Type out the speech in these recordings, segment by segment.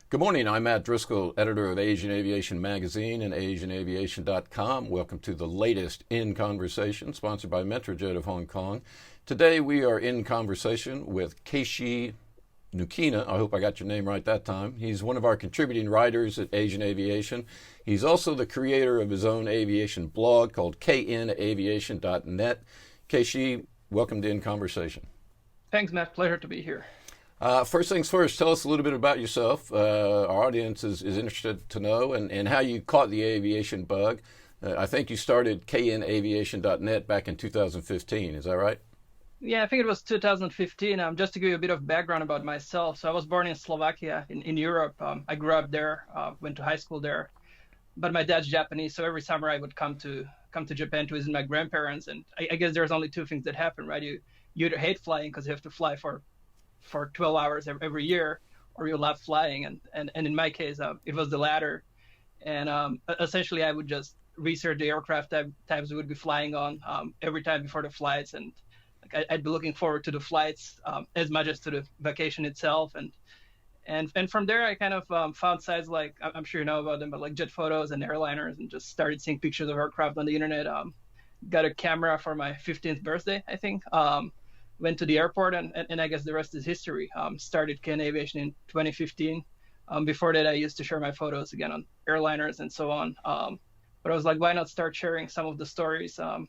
Good morning. I'm Matt Driskill, editor of Asian Aviation Magazine and AsianAviation.com. Welcome to the latest In Conversation, sponsored by Metrojet of Hong Kong. Today we are in conversation with Keishi Nukina. I hope I got your name right that time. He's one of our contributing writers at Asian Aviation. He's also the creator of his own aviation blog called KNAviation.net. Keishi, welcome to In Conversation. Thanks, Matt. Pleasure to be here. First things first, tell us a little bit about yourself. Our audience is interested to know and how you caught the aviation bug. I think you started knaviation.net back in 2015. Is that right? Yeah, I think it was 2015. Just to give you a bit of background about myself. So I was born in Slovakia in Europe. I grew up there, went to high school there. But my dad's Japanese, so every summer I would come to Japan to visit my grandparents. And I guess there's only two things that happen, right? You either hate flying because you have to fly for 12 hours every year, or you love flying. And in my case, it was the latter. And essentially, I would just research the aircraft types we would be flying on every time before the flights. And I'd be looking forward to the flights as much as to the vacation itself. And from there, I kind of found sites like, I'm sure you know about them, but like Jet Photos and Airliners, and just started seeing pictures of aircraft on the internet. Got a camera for my 15th birthday, I think. Went to the airport, and I guess the rest is history. Started KN Aviation in 2015. Before that, I used to share my photos again on airliners and so on. But I was like, why not start sharing some of the stories on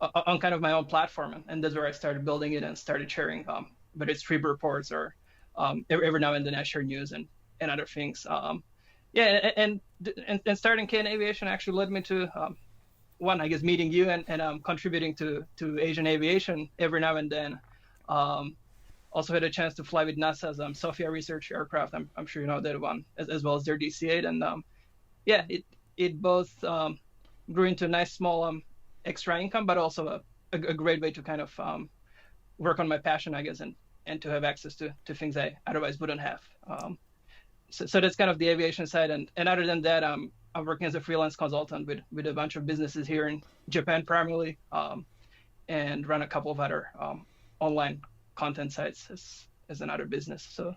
kind of my own platform? And that's where I started building it and started sharing, whether it's trip reports or every now and then I share news and other things. And starting KN Aviation actually led me to one, I guess, meeting you and contributing to Asian Aviation every now and then. Also had a chance to fly with NASA's Sophia research aircraft. I'm sure you know that one, as well as their DC-8. And it both grew into a nice small extra income, but also a great way to kind of work on my passion, I guess, and to have access to things I otherwise wouldn't have. So that's kind of the aviation side. And other than that, I'm working as a freelance consultant with a bunch of businesses here in Japan primarily, and run a couple of other online content sites as another business. So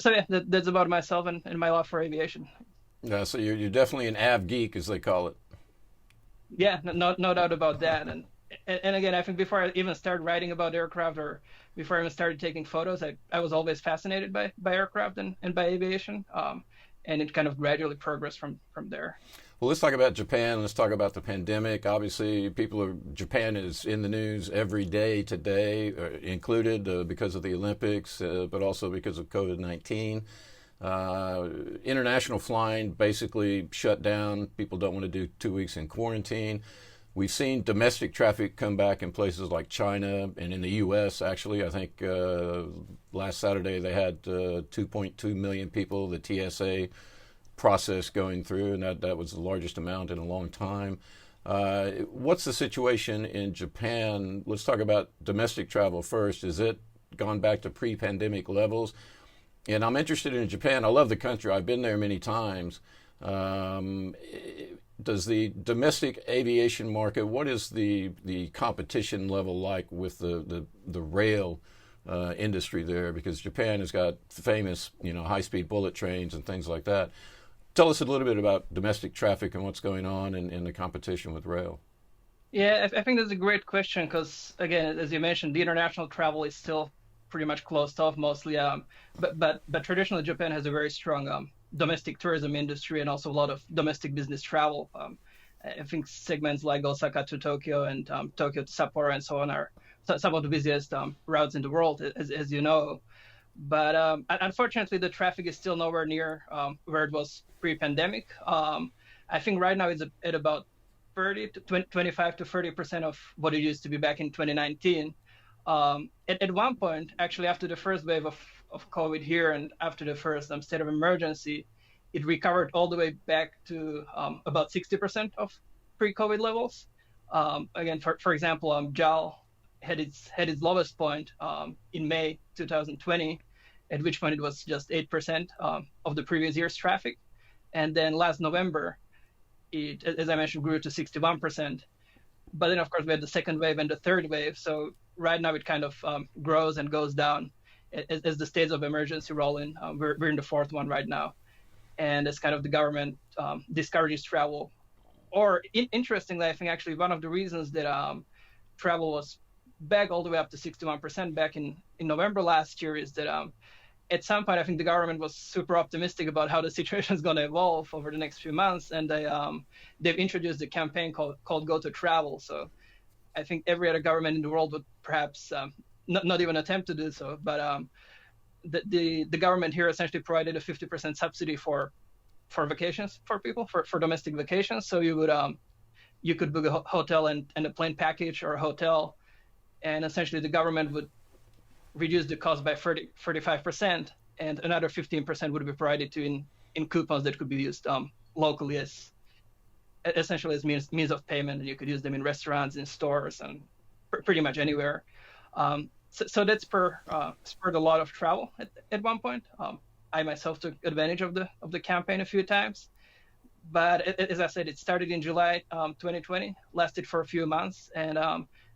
yeah, that's about myself and my love for aviation. Yeah, so you're definitely an av geek, as they call it. Yeah, no doubt about that. And again, I think before I even started writing about aircraft, or before I even started taking photos, I was always fascinated by aircraft and by aviation. And it kind of gradually progressed from there. Well, let's talk about Japan. Let's talk about the pandemic. Obviously, Japan is in the news every day today, included because of the Olympics, but also because of COVID-19. International flying basically shut down. People don't want to do 2 weeks in quarantine. We've seen domestic traffic come back in places like China and in the U.S. Actually, I think last Saturday they had 2.2 million people, the TSA process going through, and that was the largest amount in a long time. What's the situation in Japan? Let's talk about domestic travel first. Is it gone back to pre-pandemic levels? And I'm interested in Japan. I love the country. I've been there many times. Does the domestic aviation market, what is the competition level like with the rail industry there? Because Japan has got famous, high-speed bullet trains and things like that. Tell us a little bit about domestic traffic and what's going on in the competition with rail. Yeah, I think that's a great question because, again, as you mentioned, the international travel is still pretty much closed off mostly. But traditionally, Japan has a very strong domestic tourism industry and also a lot of domestic business travel. I think segments like Osaka to Tokyo and Tokyo to Sapporo and so on are some of the busiest routes in the world, as you know. But unfortunately, the traffic is still nowhere near where it was pre-pandemic. I think right now it's at about 25 to 30% of what it used to be back in 2019. At one point, actually, after the first wave of COVID here and after the first state of emergency, it recovered all the way back to about 60% of pre-COVID levels. Again, for example, JAL had its lowest point in May 2020, at which point it was just 8% of the previous year's traffic. And then last November, it, as I mentioned, grew to 61%. But then, of course, we had the second wave and the third wave. So right now it kind of grows and goes down as the states of emergency roll in. We're in the fourth one right now. and as kind of the government discourages travel. Or interestingly, I think actually one of the reasons that travel was back all the way up to 61% back in November last year is that at some point, I think the government was super optimistic about how the situation is going to evolve over the next few months, and they've introduced a campaign called Go to Travel. So I think every other government in the world would perhaps not even attempt to do so, but the government here essentially provided a 50% subsidy for vacations for people, for domestic vacations. So you could book a hotel and a plane package or a hotel, and essentially the government would reduce the cost by 35%, and another 15% would be provided to in coupons that could be used locally as essentially as means of payment, and you could use them in restaurants, in stores, and pretty much anywhere. So that spurred a lot of travel at one point. I myself took advantage of the campaign a few times, but as I said, it started in July 2020, lasted for a few months, and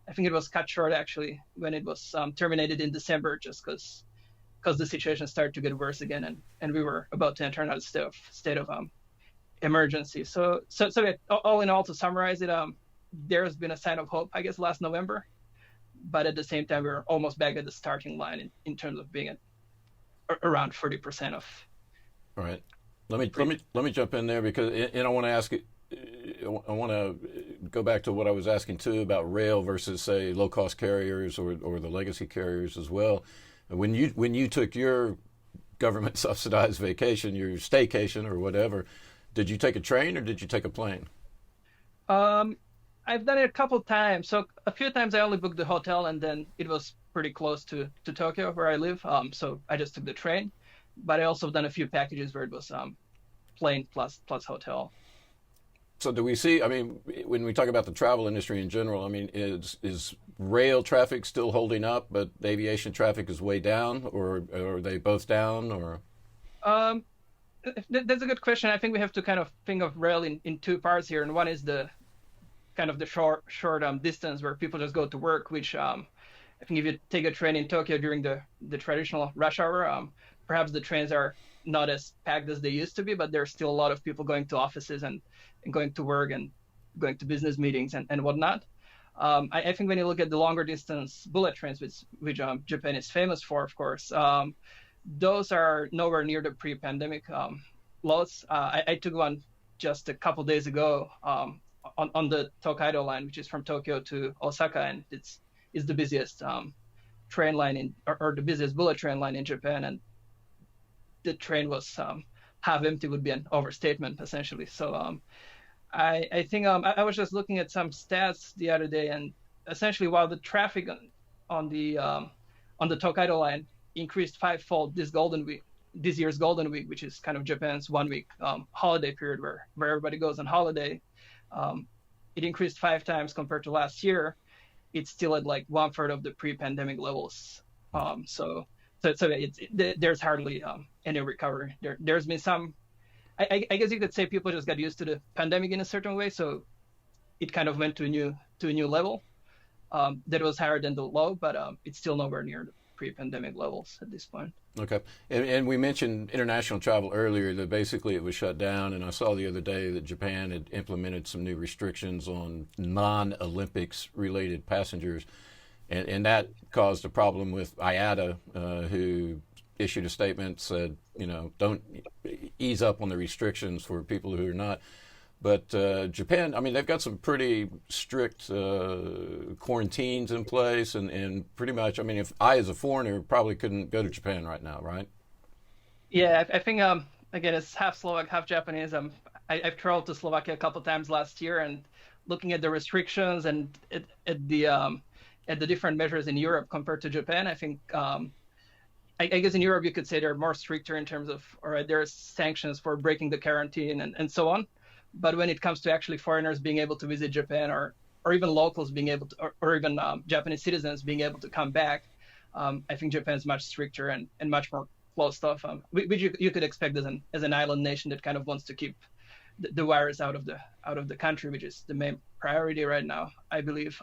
I think it was cut short actually when it was terminated in December, just because the situation started to get worse again, and we were about to enter another state of emergency. So all in all, to summarize it, there has been a sign of hope, I guess, last November, but at the same time, we're almost back at the starting line in terms of being at around 40% of. All right. Let me jump in there because, and I want to ask it. I want to go back to what I was asking too about rail versus, say, low-cost carriers or the legacy carriers as well. When you took your government-subsidized vacation, your staycation or whatever, did you take a train or did you take a plane? I've done it a couple times. So a few times I only booked the hotel, and then it was pretty close to Tokyo where I live. So I just took the train. But I also done a few packages where it was plane plus hotel. So do we see, I mean, when we talk about the travel industry in general, I mean, is rail traffic still holding up, but aviation traffic is way down, or are they both down, or? That's a good question. I think we have to kind of think of rail in two parts here. And one is the kind of the short distance where people just go to work, which I think if you take a train in Tokyo during the traditional rush hour, perhaps the trains are not as packed as they used to be, but there's still a lot of people going to offices and going to work and going to business meetings and whatnot. I think when you look at the longer distance bullet trains, which Japan is famous for, of course, those are nowhere near the pre-pandemic loads. I took one just a couple days ago on the Tokaido line, which is from Tokyo to Osaka, and it's the busiest train line or the busiest bullet train line in Japan, and the train was half empty would be an overstatement, essentially. So I think I was just looking at some stats the other day, and essentially while the traffic on the Tokaido line increased fivefold this year's Golden Week, which is kind of Japan's 1 week holiday period where everybody goes on holiday, it increased 5 times compared to last year. It's still at like 1/3 of the pre-pandemic levels. So there's hardly any recovery. There's been some, I guess you could say people just got used to the pandemic in a certain way, so it kind of went to a new level that was higher than the low, but it's still nowhere near the pre-pandemic levels at this point. Okay, and we mentioned international travel earlier, that basically it was shut down, and I saw the other day that Japan had implemented some new restrictions on non-Olympics related passengers. And that caused a problem with IATA, who issued a statement, said, don't ease up on the restrictions for people who are not. But Japan, I mean, they've got some pretty strict quarantines in place, and pretty much, I mean, if I, as a foreigner, probably couldn't go to Japan right now, right? Yeah, I think, again, it's half Slovak, half Japanese. I've traveled to Slovakia a couple times last year, and looking at the restrictions and at the different measures in Europe compared to Japan, I think, I guess in Europe you could say they're more stricter in terms of, all right, there's sanctions for breaking the quarantine and so on. But when it comes to actually foreigners being able to visit Japan, or even locals being able to, or even Japanese citizens being able to come back, I think Japan's much stricter and much more closed off, which you could expect as an island nation that kind of wants to keep the virus out of the country, which is the main priority right now, I believe.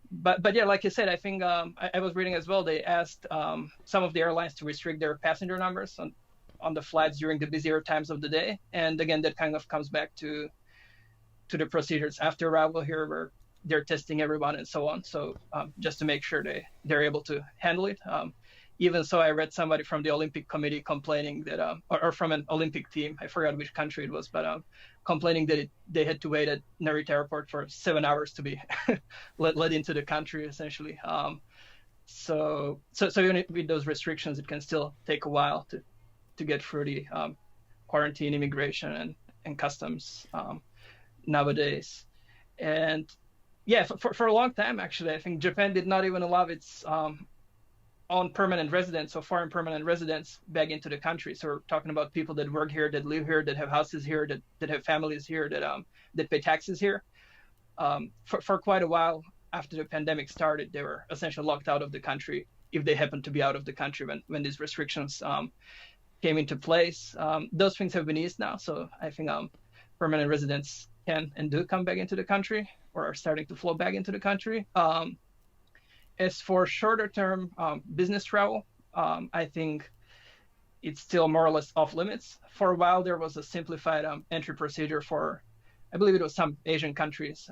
But yeah, like you said, I think I was reading as well. They asked some of the airlines to restrict their passenger numbers on the flights during the busier times of the day. And again, that kind of comes back to the procedures after arrival here, where they're testing everyone and so on. So just to make sure they're able to handle it. Even so, I read somebody from the Olympic Committee complaining that, or from an Olympic team, I forgot which country it was, but complaining that they had to wait at Narita Airport for 7 hours to be let into the country, essentially. So even with those restrictions, it can still take a while to get through the quarantine, immigration, and customs nowadays. And yeah, for a long time, actually, I think Japan did not even allow its own permanent residents or foreign permanent residents back into the country. So we're talking about people that work here, that live here, that have houses here, that have families here, that pay taxes here. For quite a while after the pandemic started, they were essentially locked out of the country if they happened to be out of the country when these restrictions came into place. Those things have been eased now. So I think permanent residents can and do come back into the country, or are starting to flow back into the country. As for shorter term business travel, I think it's still more or less off limits. For a while, there was a simplified entry procedure for, I believe it was some Asian countries,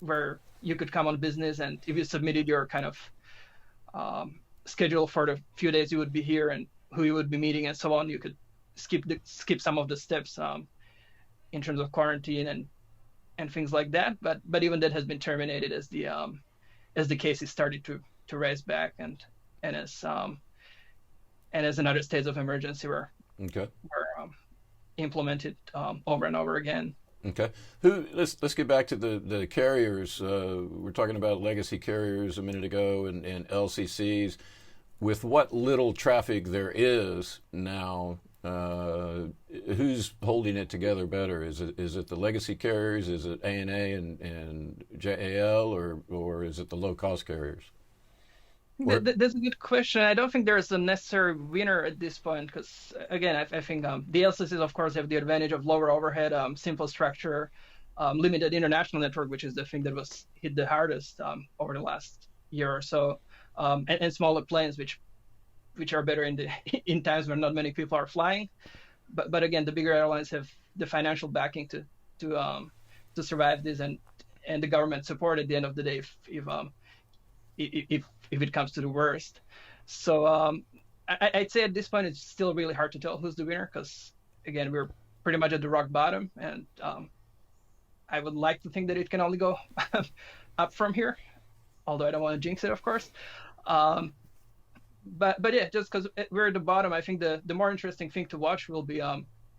where you could come on business, and if you submitted your kind of schedule for the few days you would be here and who you would be meeting and so on, you could skip some of the steps in terms of quarantine and things like that. But even that has been terminated as the cases started to rise back, and as another states of emergency were implemented over and over again. Okay. Let's get back to the carriers. We're talking about legacy carriers a minute ago and LCCs. With what little traffic there is now, who's holding it together better? Is it the legacy carriers? Is it ANA and JAL, or is it the low cost carriers? That's a good question. I don't think there's a necessary winner at this point, because again, I think the LCCs, of course, have the advantage of lower overhead, simple structure, limited international network, which is the thing that was hit the hardest over the last year or so, and smaller planes, which are better in times when not many people are flying. But again, the bigger airlines have the financial backing to survive this, and the government support at the end of the day if it comes to the worst. So I'd say at this point it's still really hard to tell who's the winner, because again, we're pretty much at the rock bottom, and I would like to think that it can only go up from here, although I don't want to jinx it, of course. But yeah, just because we're at the bottom, I think the more interesting thing to watch will be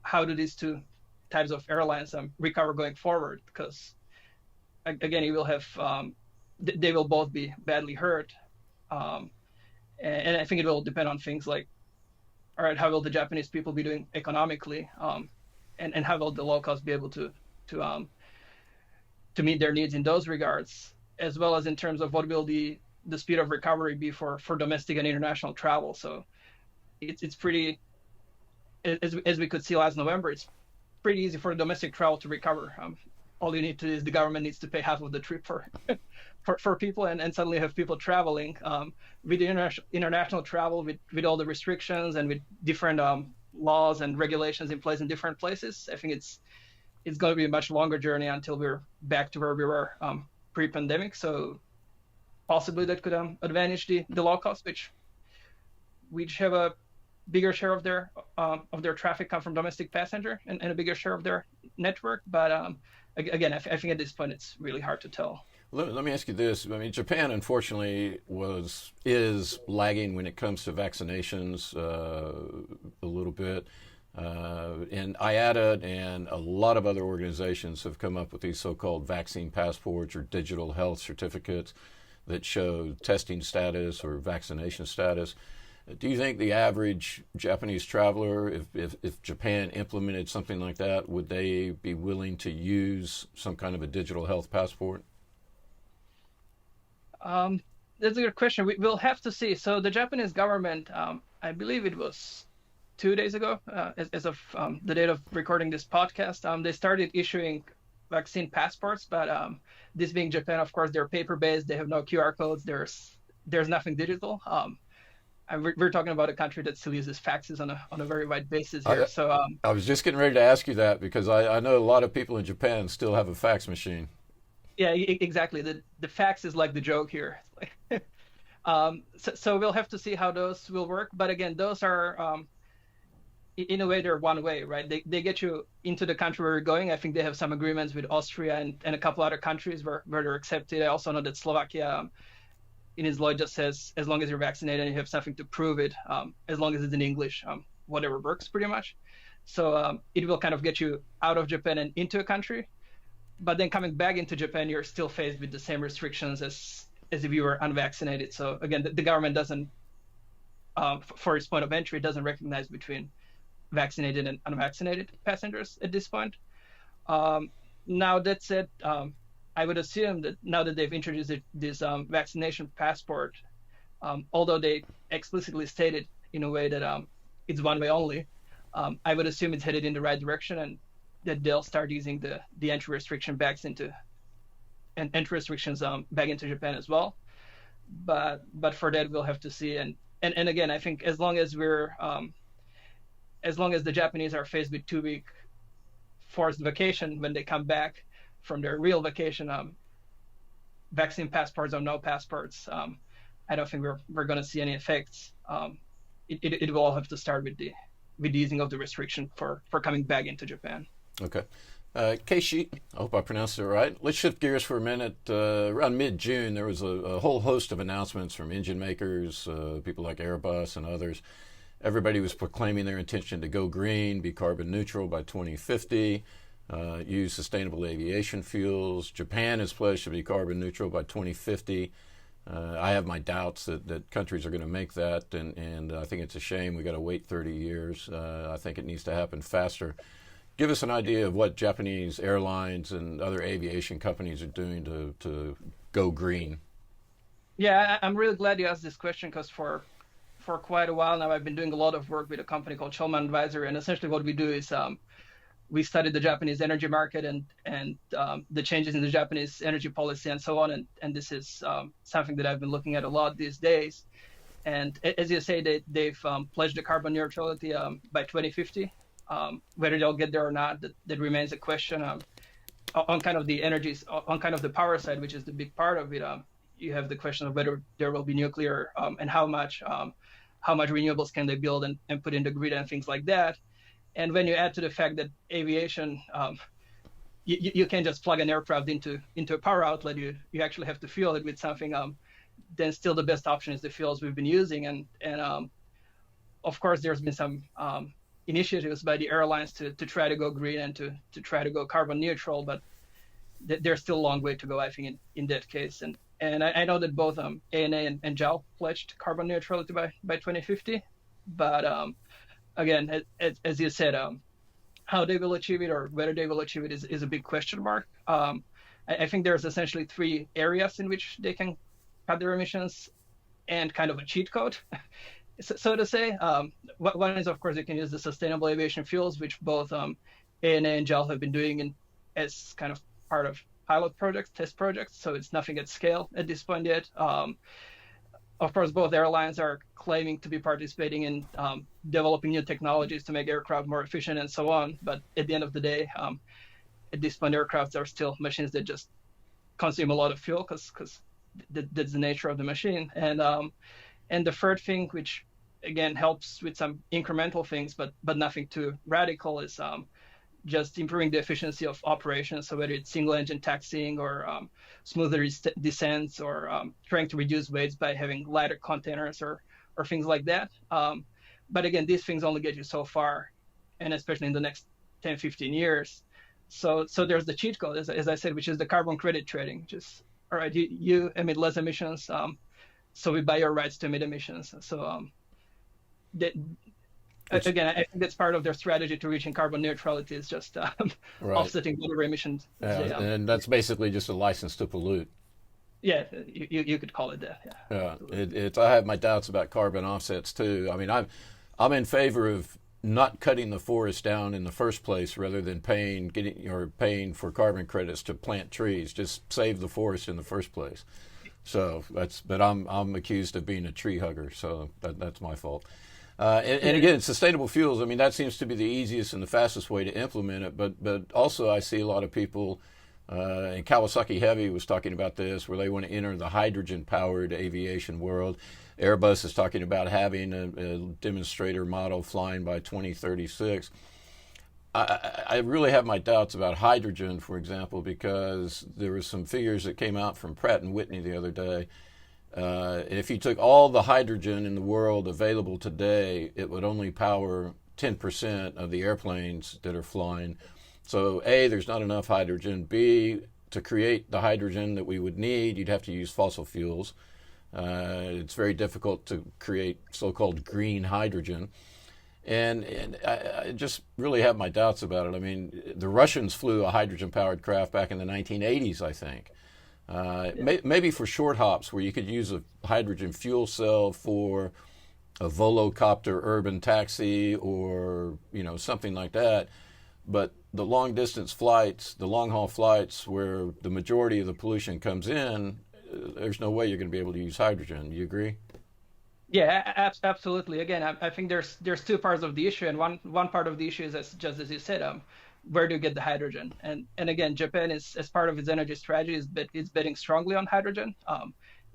how do these two types of airlines recover going forward, because again, you will have they will both be badly hurt, and I think it will depend on things like, all right, how will the Japanese people be doing economically, and how will the locals be able to meet their needs in those regards, as well as in terms of what will the speed of recovery be for domestic and international travel. So it's pretty, as we could see last November, it's pretty easy for domestic travel to recover. All you need to do is the government needs to pay half of the trip for people, and suddenly have people traveling. With the international travel, with all the restrictions and with different laws and regulations in place in different places, I think it's going to be a much longer journey until we're back to where we were pre-pandemic. So possibly that could advantage the low cost, which have a bigger share of their traffic come from domestic passenger and a bigger share of their network. But again, I think at this point it's really hard to tell. Let me ask you this. I mean, Japan, unfortunately, is lagging when it comes to vaccinations a little bit. And IATA and a lot of other organizations have come up with these so-called vaccine passports or digital health certificates that show testing status or vaccination status. Do you think the average Japanese traveler, if Japan implemented something like that, would they be willing to use some kind of a digital health passport? That's a good question. We'll have to see. So the Japanese government, I believe it was 2 days ago, as of the date of recording this podcast, they started issuing vaccine passports. But this being Japan, of course, they're paper-based. They have no QR codes. There's nothing digital. we're talking about a country that still uses faxes on a very wide basis here. So I was just getting ready to ask you that because I know a lot of people in Japan still have a fax machine. yeah, exactly. The fax is like the joke here. So we'll have to see how those will work. But again, those are in a way they're one way, right? They get you into the country where you're going. I think they have some agreements with Austria and a couple other countries where they're accepted. I also know that Slovakia in his law just says as long as you're vaccinated and you have something to prove it, as long as it's in English, whatever works pretty much. So it will kind of get you out of Japan and into a country. But then coming back into Japan, you're still faced with the same restrictions as if you were unvaccinated. So again, the government doesn't, for its point of entry, it doesn't recognize between vaccinated and unvaccinated passengers at this point. Now that said, I would assume that now that they've introduced this vaccination passport, although they explicitly stated in a way that it's one way only, I would assume it's headed in the right direction and that they'll start using the entry restriction back into entry restrictions back into Japan as well. But for that we'll have to see. And again, I think as long as the Japanese are faced with 2-week forced vacation when they come back from their real vacation, vaccine passports or no passports, I don't think we're going to see any effects. It will all have to start with the easing of the restriction for coming back into Japan. Okay. Keishi, I hope I pronounced it right. Let's shift gears for a minute. Around mid-June, there was a whole host of announcements from engine makers, people like Airbus and others. Everybody was proclaiming their intention to go green, be carbon neutral by 2050, use sustainable aviation fuels. Japan has pledged to be carbon neutral by 2050. I have my doubts that countries are going to make that, and I think it's a shame we got to wait 30 years. I think it needs to happen faster. Give us an idea of what Japanese airlines and other aviation companies are doing to go green. Yeah, I'm really glad you asked this question because for quite a while now I've been doing a lot of work with a company called Shulman Advisory, and essentially what we do is we study the Japanese energy market and the changes in the Japanese energy policy and so on, and this is something that I've been looking at a lot these days. And as you say, they've pledged the carbon neutrality by 2050. Whether they'll get there or not, that remains a question. On kind of the energies, on kind of the power side, which is the big part of it, you have the question of whether there will be nuclear and how much renewables can they build and put in the grid and things like that. And when you add to the fact that aviation, you can't just plug an aircraft into a power outlet, you actually have to fuel it with something, then still the best option is the fuels we've been using. And of course, there's been some initiatives by the airlines to try to go green and to try to go carbon neutral, but there's still a long way to go, I think, in that case. And I know that both ANA and JAL pledged carbon neutrality by 2050, but again, as you said, how they will achieve it or whether they will achieve it is a big question mark. I think there's essentially 3 areas in which they can cut their emissions and kind of a cheat code. So to say, one is, of course, you can use the sustainable aviation fuels, which both ANA and JAL have been doing as kind of part of pilot projects, test projects. So it's nothing at scale at this point yet. Of course, both airlines are claiming to be participating in developing new technologies to make aircraft more efficient and so on. But at the end of the day, at this point, aircrafts are still machines that just consume a lot of fuel because that's the nature of the machine. And the third thing, which again helps with some incremental things, but nothing too radical, is just improving the efficiency of operations. So whether it's single engine taxiing or smoother descents or trying to reduce weights by having lighter containers or things like that. But again, these things only get you so far, and especially in the next 10, 15 years. So there's the cheat code, as I said, which is the carbon credit trading. Just, all right, you emit less emissions, so we buy your rights to emit emissions. So again, I think that's part of their strategy to reaching carbon neutrality is just right. offsetting whatever emissions. And that's basically just a license to pollute. Yeah, you could call it that. Yeah, I have my doubts about carbon offsets too. I mean, I'm in favor of not cutting the forest down in the first place, rather than paying for carbon credits to plant trees. Just save the forest in the first place. So but I'm accused of being a tree hugger, so that's my fault. And again, sustainable fuels, I mean, that seems to be the easiest and the fastest way to implement it. But also I see a lot of people, and Kawasaki Heavy was talking about this, where they want to enter the hydrogen-powered aviation world. Airbus is talking about having a demonstrator model flying by 2036. I really have my doubts about hydrogen, for example, because there were some figures that came out from Pratt & Whitney the other day. If you took all the hydrogen in the world available today, it would only power 10% of the airplanes that are flying. So A, there's not enough hydrogen. B, to create the hydrogen that we would need, you'd have to use fossil fuels. It's very difficult to create so-called green hydrogen. And I just really have my doubts about it. I mean, the Russians flew a hydrogen-powered craft back in the 1980s, I think. Maybe for short hops where you could use a hydrogen fuel cell for a volocopter urban taxi or, something like that. But the long distance flights, the long haul flights where the majority of the pollution comes in, there's no way you're going to be able to use hydrogen. You agree? Yeah, absolutely. Again, I think there's two parts of the issue, and one part of the issue is just as you said, where do you get the hydrogen? And again, Japan is, as part of its energy strategy, is betting strongly on hydrogen.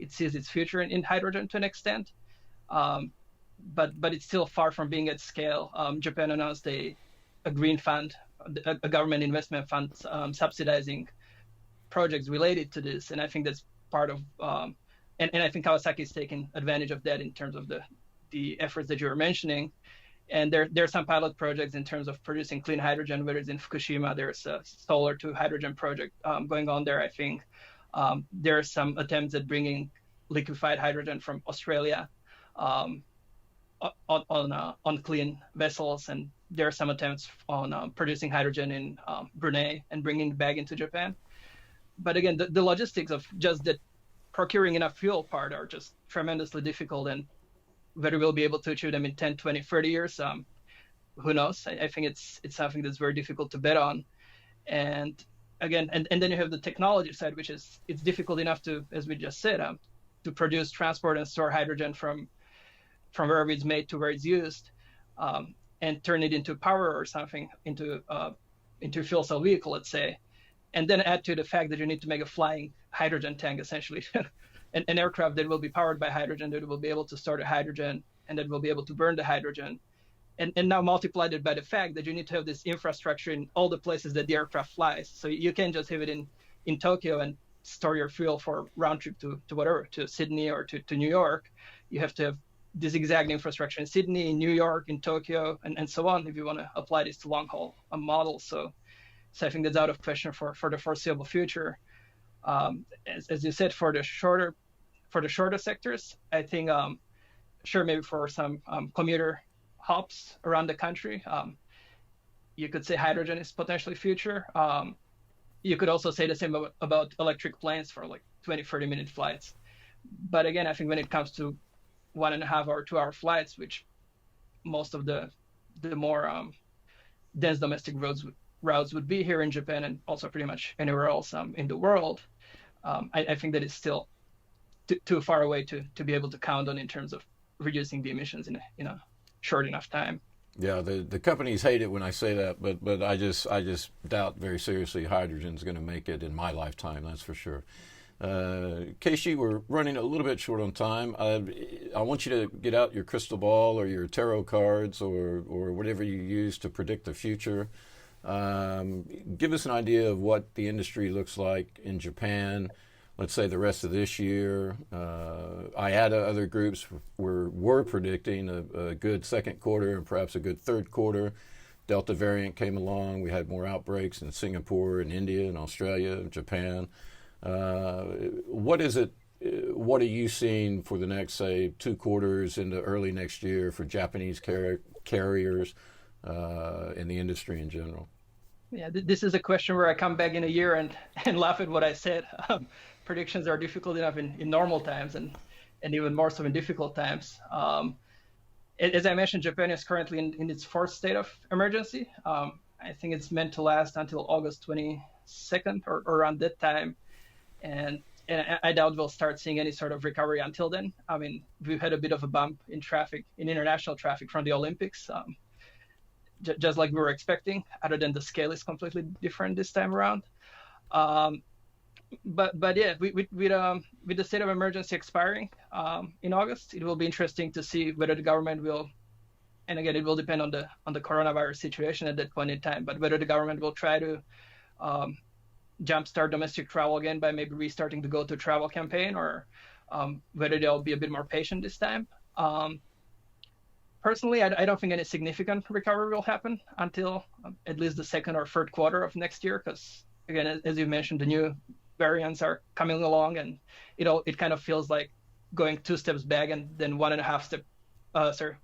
It sees its future in hydrogen to an extent, but it's still far from being at scale. Japan announced a green fund, a government investment fund, subsidizing projects related to this, and I think that's part of. And I think Kawasaki is taking advantage of that in terms of the efforts that you were mentioning. And there are some pilot projects in terms of producing clean hydrogen, whether it's in Fukushima, there's a solar to hydrogen project going on there, I think. There are some attempts at bringing liquefied hydrogen from Australia on clean vessels. And there are some attempts on producing hydrogen in Brunei and bringing it back into Japan. But again, the logistics of just the procuring enough fuel part are just tremendously difficult, and whether we'll be able to achieve them in 10, 20, 30 years, who knows? I think it's something that's very difficult to bet on. And again, and then you have the technology side, which is, it's difficult enough to, as we just said, to produce, transport, and store hydrogen from wherever it's made to where it's used, and turn it into power or something, into a fuel cell vehicle, let's say. And then add to the fact that you need to make a flying hydrogen tank, essentially, an aircraft that will be powered by hydrogen, that will be able to store the hydrogen, and that will be able to burn the hydrogen. And now multiply it by the fact that you need to have this infrastructure in all the places that the aircraft flies. So you can't just have it in Tokyo and store your fuel for round trip to whatever, to Sydney or to New York. You have to have this exact infrastructure in Sydney, in New York, in Tokyo, and so on, if you want to apply this to long haul models. So I think that's out of question for the foreseeable future. As you said, for the shorter sectors, I think sure, maybe for some commuter hubs around the country, you could say hydrogen is potentially future. You could also say the same about electric planes for like 20, 30-minute flights. But again, I think when it comes to 1.5 or 2 hour flights, which most of the more dense domestic routes would be here in Japan and also pretty much anywhere else in the world, I think that it's still too far away to be able to count on in terms of reducing the emissions in a short enough time. Yeah, the companies hate it when I say that, but I just doubt very seriously hydrogen's going to make it in my lifetime. That's for sure. Keishi, we're running a little bit short on time. I want you to get out your crystal ball or your tarot cards or whatever you use to predict the future. Give us an idea of what the industry looks like in Japan, let's say the rest of this year. IATA, other groups were predicting a good second quarter and perhaps a good third quarter. Delta variant came along. We had more outbreaks in Singapore and India and Australia and Japan. What is it? What are you seeing for the next, say, 2 quarters into early next year for Japanese carriers in the industry in general? Yeah, this is a question where I come back in a year and laugh at what I said. Predictions are difficult enough in normal times and even more so in difficult times. As I mentioned, Japan is currently in its 4th state of emergency. I think it's meant to last until August 22nd or around that time. And and I doubt we'll start seeing any sort of recovery until then. I mean, we've had a bit of a bump in traffic, in international traffic from the Olympics, just like we were expecting, other than the scale is completely different this time around. But yeah, with the state of emergency expiring in August, it will be interesting to see whether the government will, and again, it will depend on the coronavirus situation at that point in time, but whether the government will try to jumpstart domestic travel again by maybe restarting the Go to Travel campaign, or whether they'll be a bit more patient this time. Personally, I don't think any significant recovery will happen until at least the second or third quarter of next year, because again, as you mentioned, the new variants are coming along, and it kind of feels like going 2 steps back and then 1.5 step,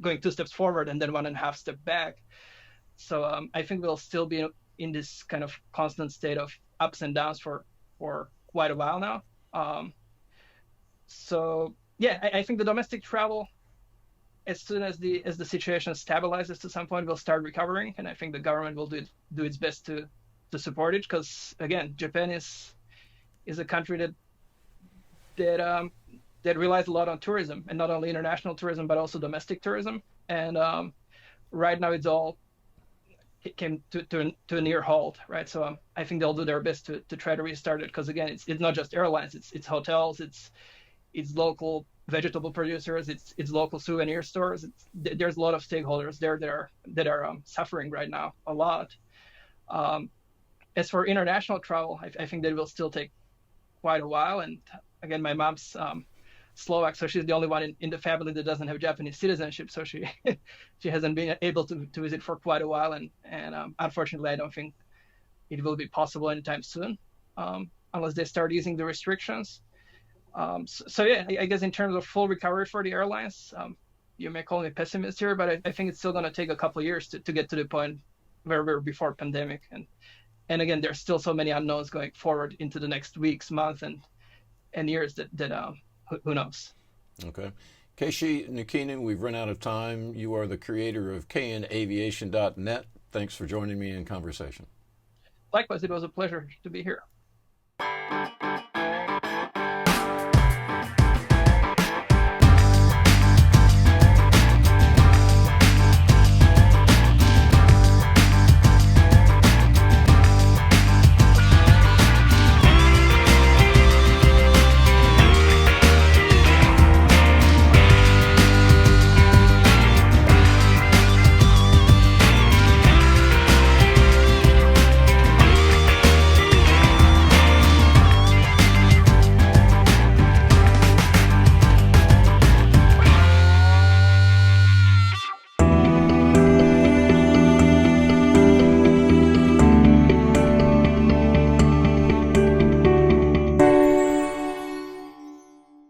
going 2 steps forward and then 1.5 step back. So I think we'll still be in this kind of constant state of ups and downs for quite a while now. So yeah, I think the domestic travel, as soon as the situation stabilizes to some point, will start recovering, and I think the government will do its best to support it, because again, Japan is a country that relies a lot on tourism, and not only international tourism but also domestic tourism. And right now it came to a near halt, right? So I think they'll do their best to try to restart it, because again, it's not just airlines, it's hotels, it's local vegetable producers, it's local souvenir stores. There's a lot of stakeholders there that are suffering right now a lot. As for international travel, I think that will still take quite a while. And again, my mom's Slovak, so she's the only one in the family that doesn't have Japanese citizenship. So she hasn't been able to visit for quite a while, and unfortunately, I don't think it will be possible anytime soon, unless they start easing the restrictions. So yeah, I guess in terms of full recovery for the airlines, you may call me pessimist here, but I think it's still going to take a couple of years to get to the point where we were before pandemic. And again, there's still so many unknowns going forward into the next weeks, months, and years that who knows. Okay. Keishi Nukina, we've run out of time. You are the creator of knaviation.net. Thanks for joining me in conversation. Likewise, it was a pleasure to be here.